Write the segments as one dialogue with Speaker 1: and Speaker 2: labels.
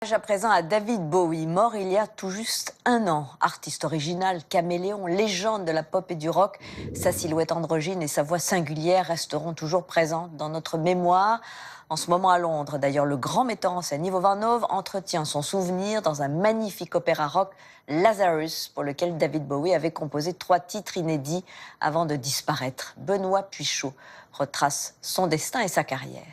Speaker 1: À présent à David Bowie, mort il y a tout juste un an. Artiste original, caméléon, légende de la pop et du rock, sa silhouette androgyne et sa voix singulière resteront toujours présentes dans notre mémoire. En ce moment à Londres, d'ailleurs, le grand metteur en scène Ivo Varnove entretient son souvenir dans un magnifique opéra rock, Lazarus, pour lequel David Bowie avait composé 3 titres inédits avant de disparaître. Benoît Puichot retrace son destin et sa carrière.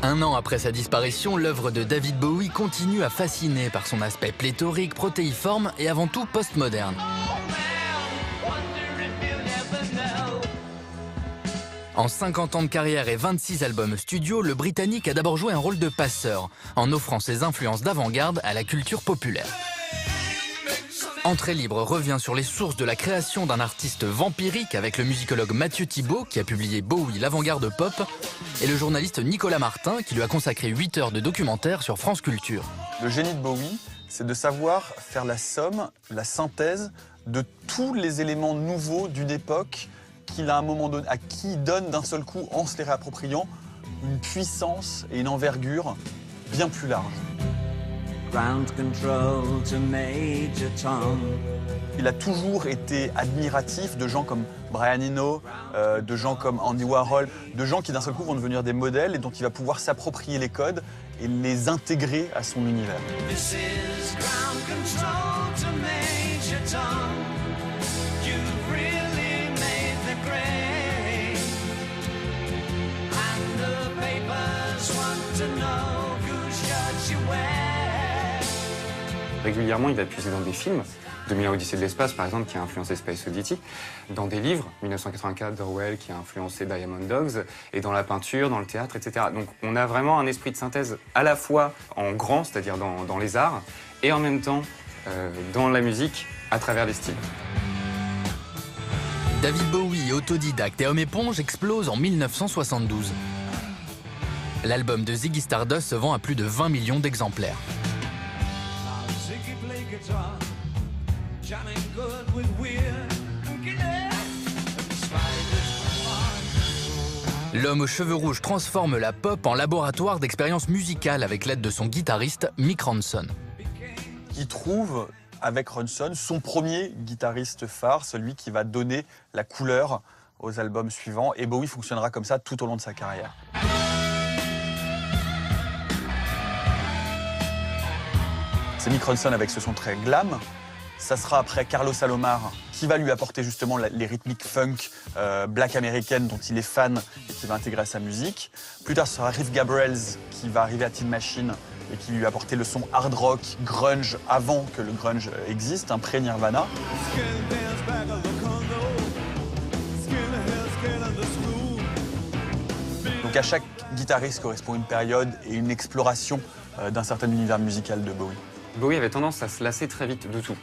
Speaker 2: Un an après sa disparition, l'œuvre de David Bowie continue à fasciner par son aspect pléthorique, protéiforme et avant tout postmoderne. En 50 ans de carrière et 26 albums studio, le Britannique a d'abord joué un rôle de passeur, en offrant ses influences d'avant-garde à la culture populaire. Entrée libre revient sur les sources de la création d'un artiste vampirique avec le musicologue Mathieu Thibault qui a publié Bowie, l'avant-garde pop, et le journaliste Nicolas Martin qui lui a consacré 8 heures de documentaire sur France Culture.
Speaker 3: Le génie de Bowie, c'est de savoir faire la somme, la synthèse de tous les éléments nouveaux d'une époque qu'il a à un moment donné, à qui il donne d'un seul coup, en se les réappropriant, une puissance et une envergure bien plus large.
Speaker 4: Ground control to Major Tom.
Speaker 3: Il a toujours été admiratif de gens comme Brian Eno, de gens comme Andy Warhol, de gens qui d'un seul coup vont devenir des modèles et dont il va pouvoir s'approprier les codes et les intégrer à son univers.
Speaker 4: This is ground control to Major Tom. You've really made the grade. And the papers want to know whose shirt you wear.
Speaker 5: Régulièrement, il va puiser dans des films, 2001 Odyssée de l'espace par exemple, qui a influencé Space Oddity, dans des livres, 1984 d'Orwell qui a influencé Diamond Dogs, et dans la peinture, dans le théâtre, etc. Donc on a vraiment un esprit de synthèse à la fois en grand, c'est-à-dire dans les arts, et en même temps dans la musique, à travers les styles.
Speaker 2: David Bowie, autodidacte et homme éponge, explose en 1972. L'album de Ziggy Stardust se vend à plus de 20 millions d'exemplaires. L'homme aux cheveux rouges transforme la pop en laboratoire d'expérience musicale avec l'aide de son guitariste Mick Ronson.
Speaker 3: Il trouve avec Ronson son premier guitariste phare, celui qui va donner la couleur aux albums suivants, et Bowie fonctionnera comme ça tout au long de sa carrière. C'est Mick Ronson avec ce son très glam. Ça sera après Carlos Alomar qui va lui apporter justement les rythmiques funk black américaines dont il est fan et qui va intégrer à sa musique. Plus tard, ce sera Riff Gabrels qui va arriver à Tin Machine et qui lui a apporté le son hard rock, grunge, avant que le grunge existe, un pré-Nirvana. Donc à chaque guitariste correspond une période et une exploration d'un certain univers musical de Bowie.
Speaker 5: Bowie avait tendance à se lasser très vite de tout.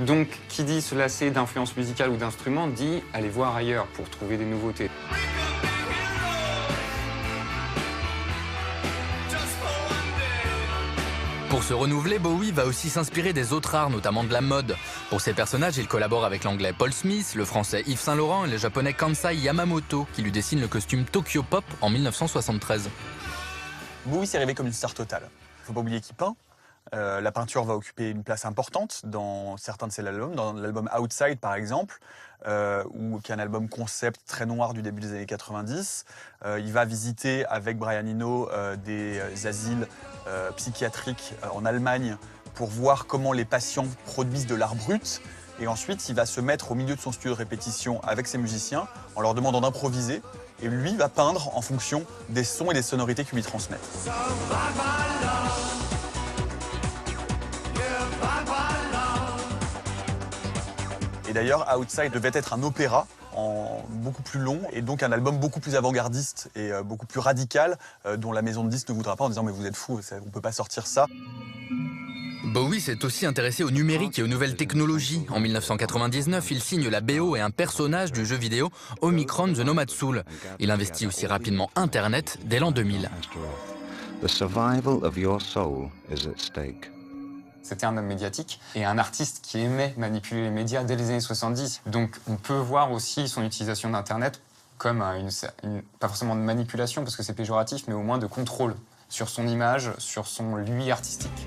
Speaker 5: Donc, qui dit se lasser d'influence musicale ou d'instruments, dit aller voir ailleurs pour trouver des nouveautés.
Speaker 2: Pour se renouveler, Bowie va aussi s'inspirer des autres arts, notamment de la mode. Pour ses personnages, il collabore avec l'anglais Paul Smith, le français Yves Saint Laurent et le japonais Kansai Yamamoto, qui lui dessine le costume Tokyo Pop en 1973.
Speaker 3: Bowie s'est révélé comme une star totale. Il ne faut pas oublier qu'il peint. La peinture va occuper une place importante dans certains de ses albums, dans l'album Outside par exemple, qui est un album concept très noir du début des années 90. Il va visiter avec Brian Eno des asiles psychiatriques en Allemagne pour voir comment les patients produisent de l'art brut. Et ensuite, il va se mettre au milieu de son studio de répétition avec ses musiciens en leur demandant d'improviser. Et lui va peindre en fonction des sons et des sonorités qu'ils lui transmettent. Et d'ailleurs, Outside devait être un opéra beaucoup plus long et donc un album beaucoup plus avant-gardiste et beaucoup plus radical dont la maison de disques ne voudra pas en disant « mais vous êtes fous, on ne peut pas sortir ça ».
Speaker 2: Bowie s'est aussi intéressé au numérique et aux nouvelles technologies. En 1999, il signe la BO et un personnage du jeu vidéo Omicron The Nomad Soul. Il investit aussi rapidement Internet dès l'an 2000.
Speaker 6: The survival of your soul is at stake.
Speaker 5: C'était un homme médiatique et un artiste qui aimait manipuler les médias dès les années 70. Donc on peut voir aussi son utilisation d'Internet comme pas forcément de manipulation parce que c'est péjoratif, mais au moins de contrôle sur son image, sur son lui artistique.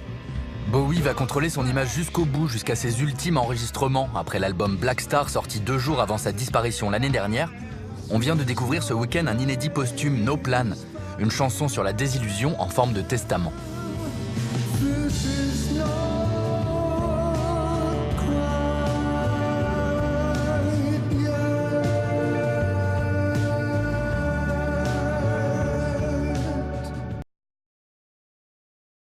Speaker 2: Bowie va contrôler son image jusqu'au bout, jusqu'à ses ultimes enregistrements. Après l'album Black Star, sorti 2 jours avant sa disparition l'année dernière, on vient de découvrir ce week-end un inédit posthume, No Plan, une chanson sur la désillusion en forme de testament.
Speaker 4: This is no